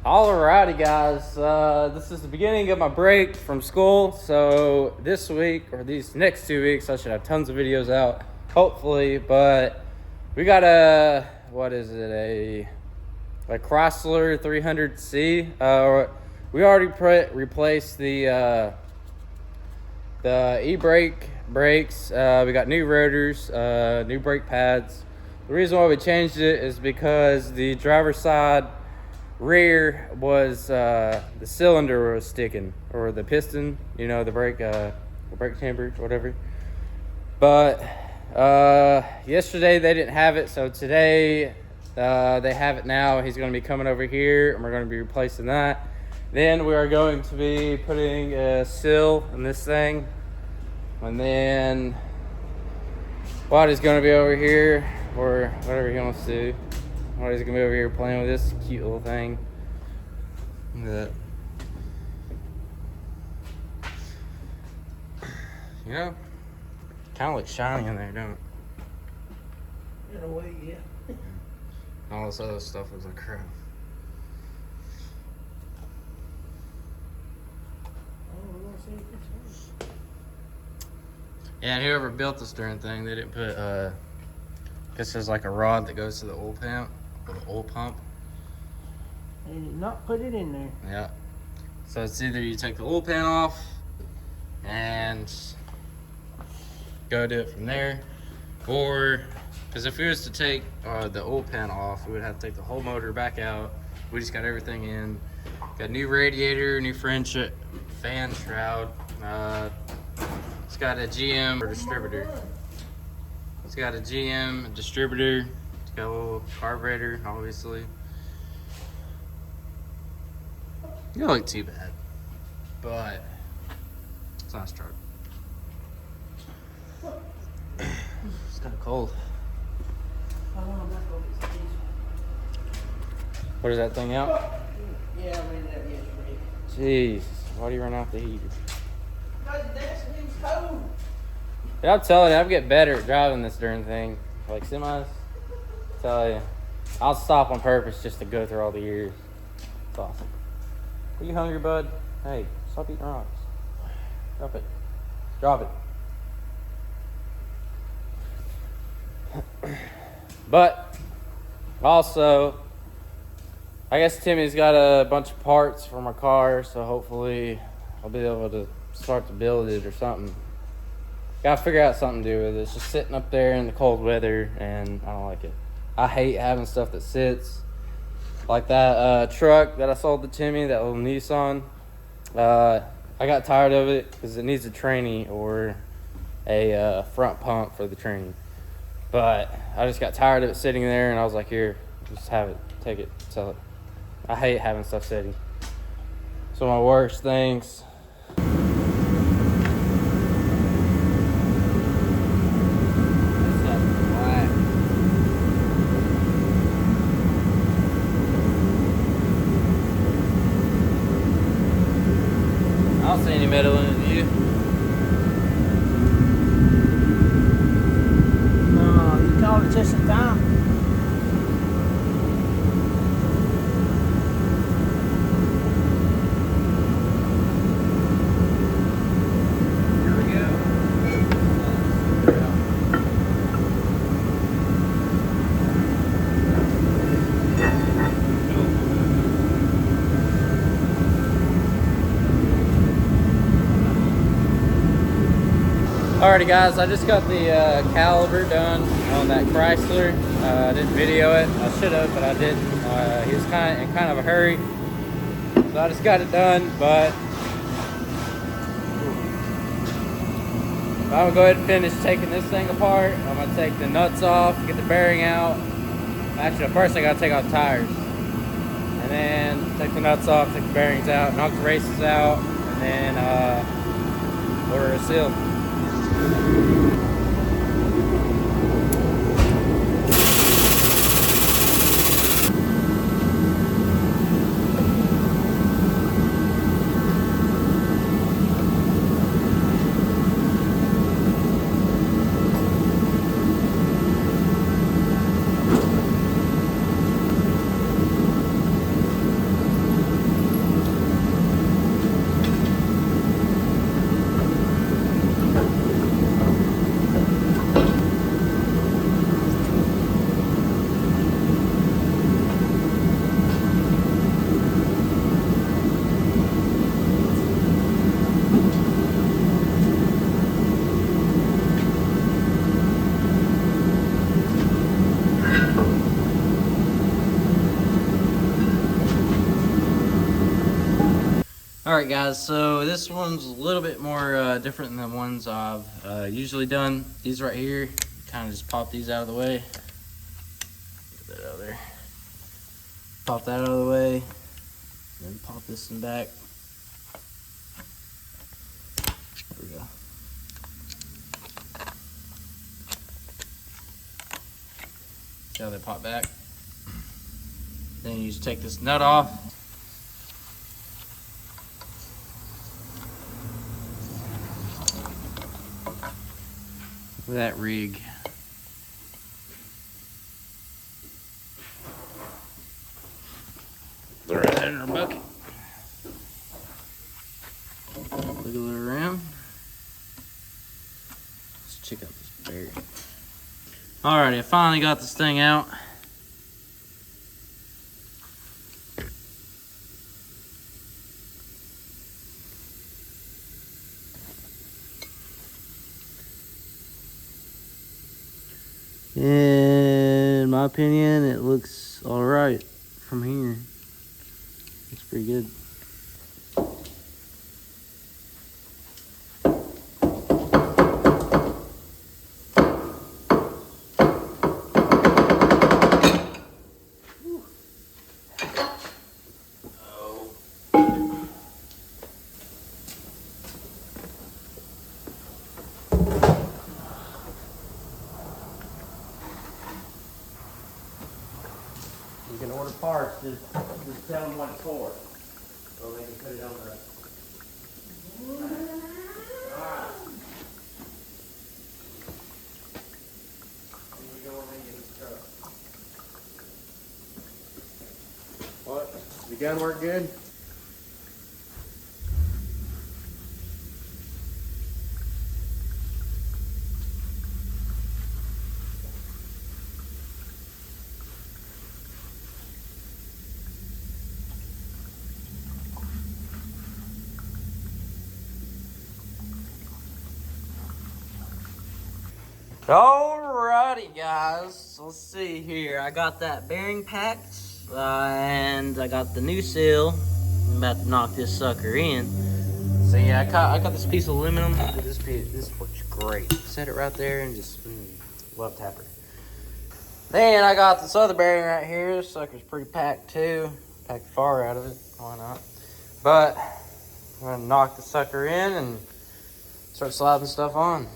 Alrighty guys, this is the beginning of my break from school, so this week, or these next 2 weeks, I should have tons of videos out, hopefully, but we got a Chrysler 300C. We already replaced the e-brake brakes. We got new rotors, new brake pads. The reason why we changed it is because the driver's side rear was the cylinder was sticking, or the piston, the brake chamber, whatever. But yesterday they didn't have it, so today they have it now. He's going to be coming over here and we're going to be replacing that. Then we are going to be putting a seal in this thing, and then Waddy's going to be over here, or whatever he wants to do. Waddy's gonna be over here playing with this cute little thing. Look at that. Kind of looks shiny in there, don't it? In a way, yeah. All this other stuff looks like crap. Yeah, and whoever built this darn thing, they didn't put guess there's like a rod that goes to the oil pump, or the oil pump. They did not put it in there. Yeah. So it's either you take the oil pan off and go do it from there, or because if we was to take the oil pan off, we would have to take the whole motor back out. We just got everything in. Got new radiator, new fan shroud. It's got a GM distributor. It's got a GM distributor. It's got a little carburetor, obviously. You don't look too bad, but it's not a truck. It's kind of cold. What is that thing out? Yeah, I ran it up yesterday. Jeez, why do you run off the heater? Because that's thing's cold. Yeah, I'm telling you, I'm getting better at driving this darn thing. Like semis, tell you, I'll stop on purpose just to go through all the years. It's awesome. Are you hungry, bud? Hey, stop eating rocks. Drop it. Drop it. But also, I guess Timmy's got a bunch of parts for my car, so hopefully I'll be able to start to build it or something. Gotta figure out something to do with it. It's just sitting up there in the cold weather, and I don't like it. I hate having stuff that sits. Like that truck that I sold to Timmy, that little Nissan. I got tired of it because it needs a tranny or a front pump for the tranny. But I just got tired of it sitting there, and I was like, here, just have it, take it, sell it. I hate having stuff sitting. It's one of my worst things. I don't see any metal in it, do you? No, you called it just in time. Here we go. Alrighty guys, I just got the caliber done on that Chrysler. I didn't video it. I should have, but I didn't. He was in kind of a hurry, so I just got it done. But I'm gonna go ahead and finish taking this thing apart. I'm gonna take the nuts off, get the bearing out. Actually, first I gotta take out the tires, and then take the nuts off, take the bearings out, knock the races out, and then order a seal. Alright guys, so this one's a little bit more different than the ones I've usually done. These right here, kind of just pop these out of the way. Get that out of there. Pop that out of the way. Then pop this in back. There we go. See how they pop back? Then you just take this nut off. Look at that rig. Throw that in our bucket. Wiggle it around. Let's check out this bearing. Alrighty, I finally got this thing out. In my opinion, it looks alright from here. Looks pretty good. You can order parts, just tell them what it's for, so they can put it on the. Alright. Here we go and get this truck. What? The gun work good? Alrighty guys, let's see here. I got that bearing packed and I got the new seal. I'm about to knock this sucker in. So yeah, I got this piece of aluminum. This works great. Set it right there and just love tapper. Then I got this other bearing right here. This sucker's pretty packed too. Packed far out of it, why not? But I'm gonna knock the sucker in and start sliding stuff on.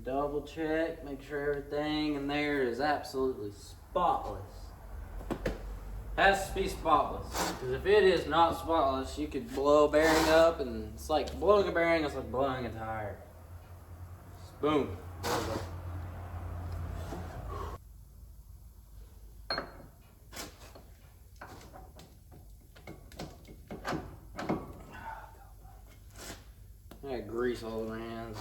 Double check, make sure everything in there is absolutely spotless. Has to be spotless, because if it is not spotless, you could blow a bearing up, and it's like blowing a bearing, it's like blowing a tire. Just boom. I got grease all over my hands.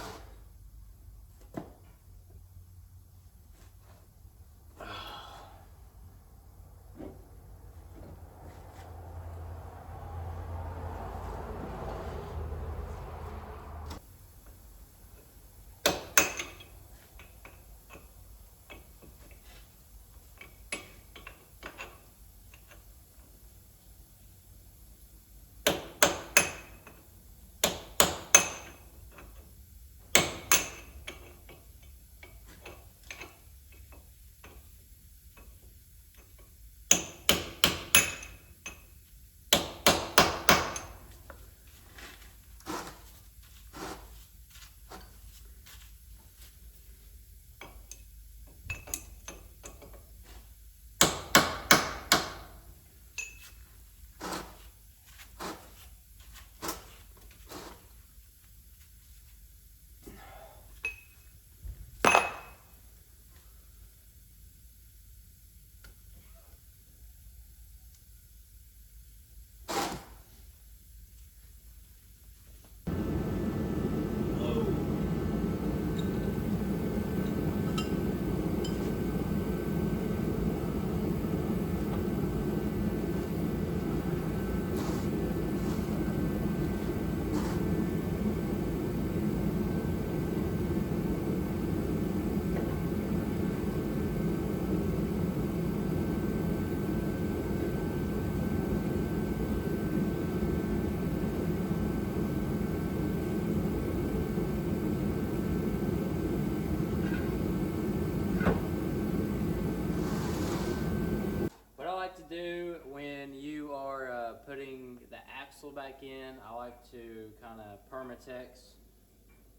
capsule back in. I like to kind of Permatex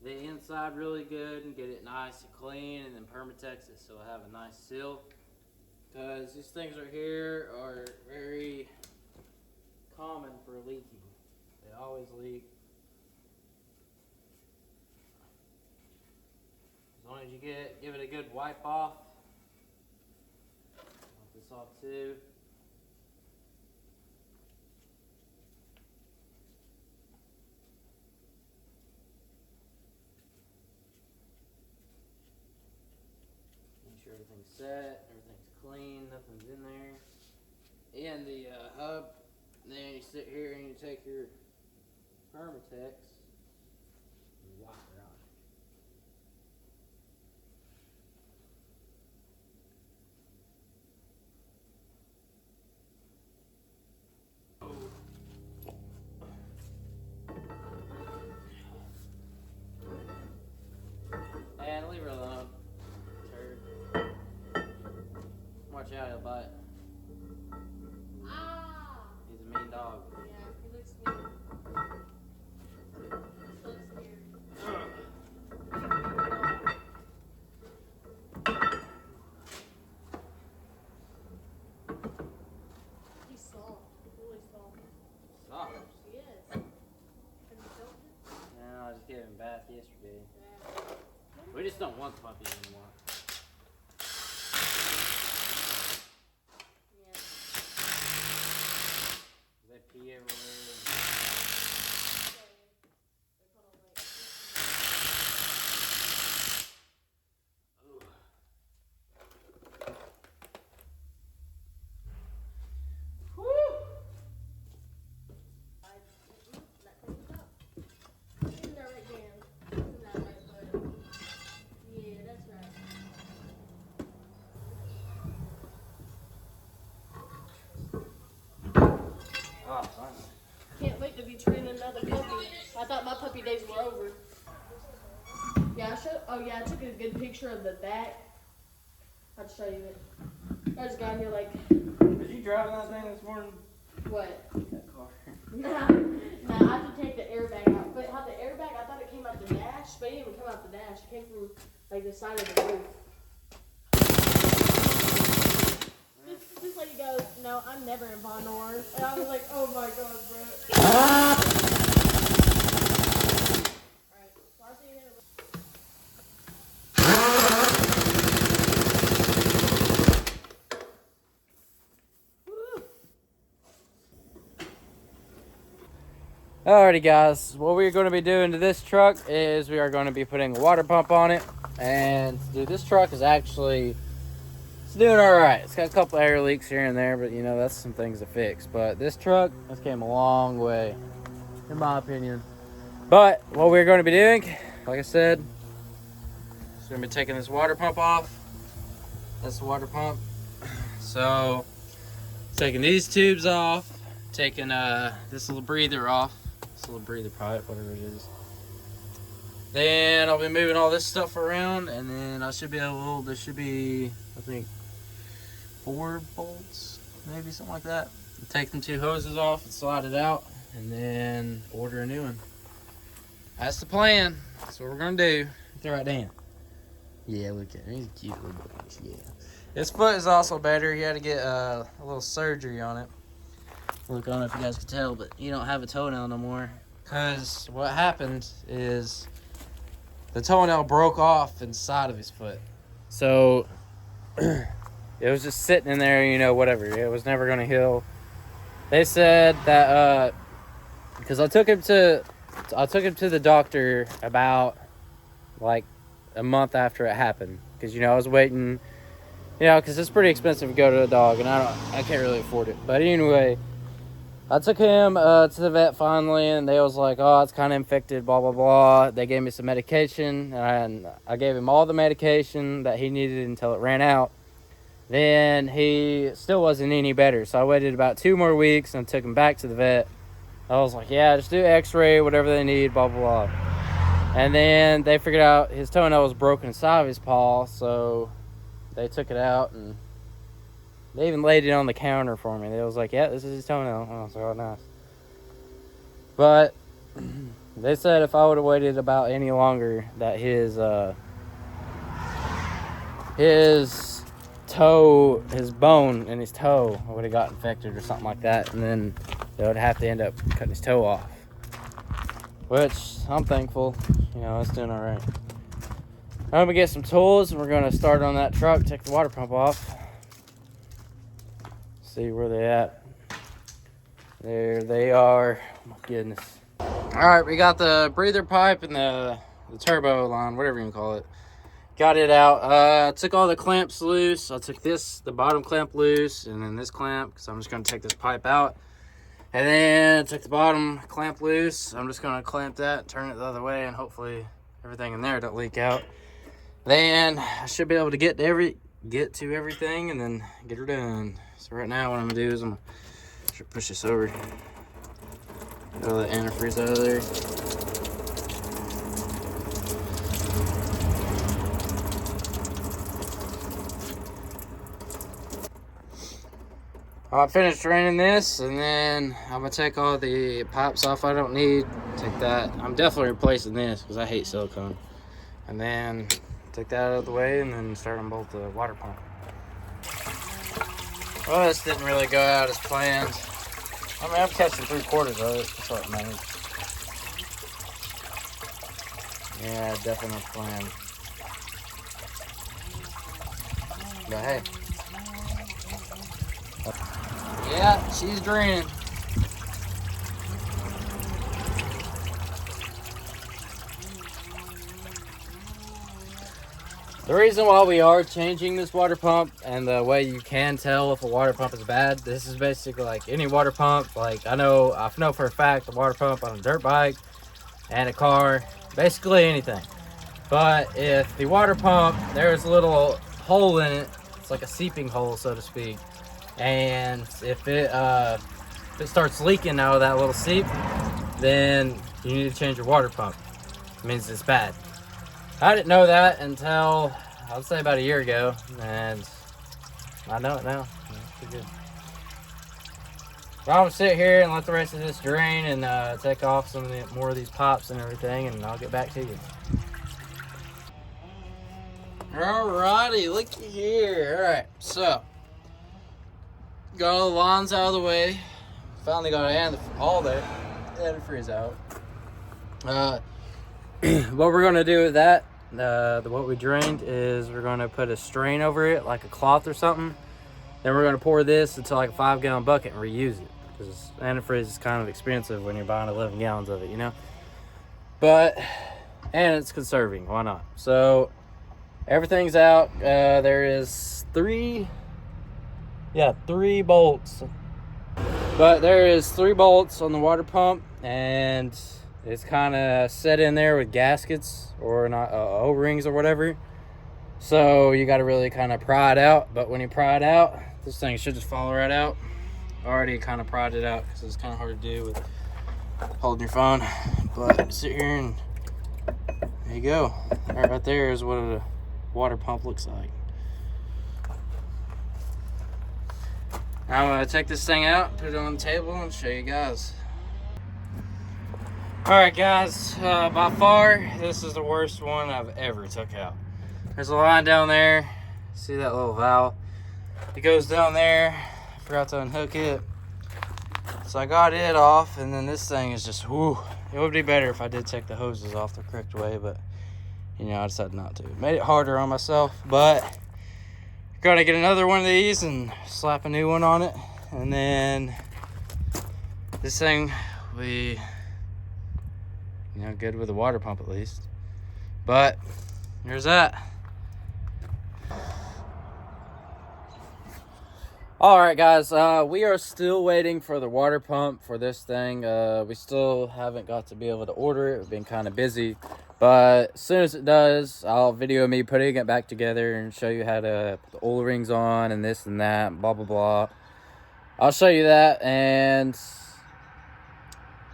the inside really good and get it nice and clean, and then Permatex it so it'll have a nice seal. Because these things right here are very common for leaking. They always leak. As long as you give it a good wipe off. Wipe this off too. Make sure everything's set, everything's clean, nothing's in there. And the hub, and then you sit here and you take your Permatex and wipe it on. And leave her alone. Turd. Watch out, he'll bite. Ah! He's a mean dog. Yeah, he looks mean. So scared. He's soft. Really soft. Soft. He is. Have you felt it? No, I just gave him a bath yesterday. Yeah. We just don't want puppies anymore. Yeah. They pee everywhere. Oh, fine. Can't wait to be training another puppy. I thought my puppy days were over. Yeah, I took a good picture of the back. I'll show you it. There's a guy here like, Was you driving that thing this morning? what? That car. Nah, I had to take the airbag out. But how the airbag, I thought it came out the dash, but it didn't even come out the dash. It came from like the side of the roof. This lady goes, no, I'm never in Von Orr. And I was like, oh my god, bro. Alright, so I'll see you in a Alrighty guys, what we're going to be doing to this truck is we are going to be putting a water pump on it. And dude, this truck is actually, it's doing alright. It's got a couple air leaks here and there, but you know, that's some things to fix. But this truck has came a long way, in my opinion. But what we're going to be doing, like I said, is going to be taking this water pump off. That's the water pump. So, taking these tubes off, taking this little breather off. This little breather pipe, whatever it is. Then I'll be moving all this stuff around, and then I should be able, there should be, I think, 4 bolts, maybe something like that. Take them 2 hoses off and slide it out, and then order a new one. That's the plan. That's what we're gonna do. Throw it down. Yeah, look at him. He's a cute little boy. Yeah. His foot is also better. He had to get a little surgery on it. Look, I don't know if you guys can tell, but you don't have a toenail no more. Because what happened is the toenail broke off inside of his foot. So it was just sitting in there, you know, whatever. It was never going to heal. They said that because I took him to the doctor about like a month after it happened. Because, you know, I was waiting, you know, because it's pretty expensive to go to a dog, and I can't really afford it. But anyway, I took him to the vet finally, and they was like, oh, it's kind of infected, blah, blah, blah. They gave me some medication, and I gave him all the medication that he needed until it ran out. Then he still wasn't any better, so I waited about 2 more weeks and took him back to the vet. I was like, yeah, just do x-ray, whatever they need, blah, blah, blah. And then they figured out his toenail was broken inside of his paw, so they took it out, and they even laid it on the counter for me. They was like, yeah, this is his toenail. I was like, oh, nice. But they said if I would have waited about any longer, that his toe, his bone in his toe would have got infected or something like that, and then they would have to end up cutting his toe off. Which I'm thankful, you know, it's doing all right. I'm gonna get some tools and we're gonna start on that truck, take the water pump off, see where they at. There they are. Oh my goodness. All right, we got the breather pipe and the turbo line, whatever you can call it. Got it out. Took all the clamps loose. I took the bottom clamp loose, and then this clamp, because I'm just gonna take this pipe out. And then took the bottom clamp loose. I'm just gonna clamp that, turn it the other way, and hopefully everything in there don't leak out. Then I should be able to get to everything and then get her done. So right now what I'm gonna do is I'm gonna push this over. Get all the antifreeze out of there. I finished draining this, and then I'm gonna take all the pipes off I don't need. Take that. I'm definitely replacing this because I hate silicone. And then take that out of the way, and then start on both the water pump. Well, this didn't really go out as planned. I mean, I'm catching 3/4 of it. That's what matters. Yeah, definitely planned. But hey. Yeah, she's draining. The reason why we are changing this water pump, and the way you can tell if a water pump is bad, this is basically like any water pump. Like I know for a fact the water pump on a dirt bike and a car, basically anything. But if the water pump, there's a little hole in it, it's like a seeping hole, so to speak. And if it starts leaking out of that little seep, then you need to change your water pump. It means it's bad. I didn't know that until, I'd say about a year ago, and I know it now. It's pretty good. So I'm gonna sit here and let the rest of this drain and take off some of more of these pops and everything, and I'll get back to you. Alrighty, looky here. Alright, so got all the lines out of the way. Finally got all the antifreeze out. What we're gonna do with that, what we drained, is we're gonna put a strain over it, like a cloth or something. Then we're gonna pour this into like a 5-gallon bucket and reuse it, because antifreeze is kind of expensive when you're buying 11 gallons of it, you know. And it's conserving. Why not? So everything's out. There is three bolts. But there is 3 bolts on the water pump, and it's kind of set in there with gaskets or not O-rings or whatever. So you got to really kind of pry it out. But when you pry it out, this thing should just fall right out. Already kind of pried it out because it's kind of hard to do with holding your phone. But sit here and there you go. Right there is what a water pump looks like. Now I'm going to take this thing out, put it on the table, and show you guys. Alright guys, by far, this is the worst one I've ever took out. There's a line down there. See that little valve? It goes down there. I forgot to unhook it. So I got it off, and then this thing is just, whoo. It would be better if I did take the hoses off the correct way, but, you know, I decided not to. Made it harder on myself, but gotta get another one of these and slap a new one on it, and then this thing will be, you know, good with a water pump at least. But there's that. All right, guys, we are still waiting for the water pump for this thing. We still haven't got to be able to order it. We've been kind of busy. But as soon as it does, I'll video me putting it back together and show you how to put the oil rings on and this and that, blah, blah, blah. I'll show you that, and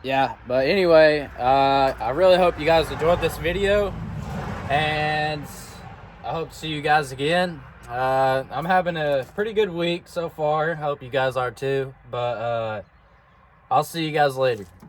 yeah. But anyway, I really hope you guys enjoyed this video, and I hope to see you guys again. I'm having a pretty good week so far. I hope you guys are too, but I'll see you guys later.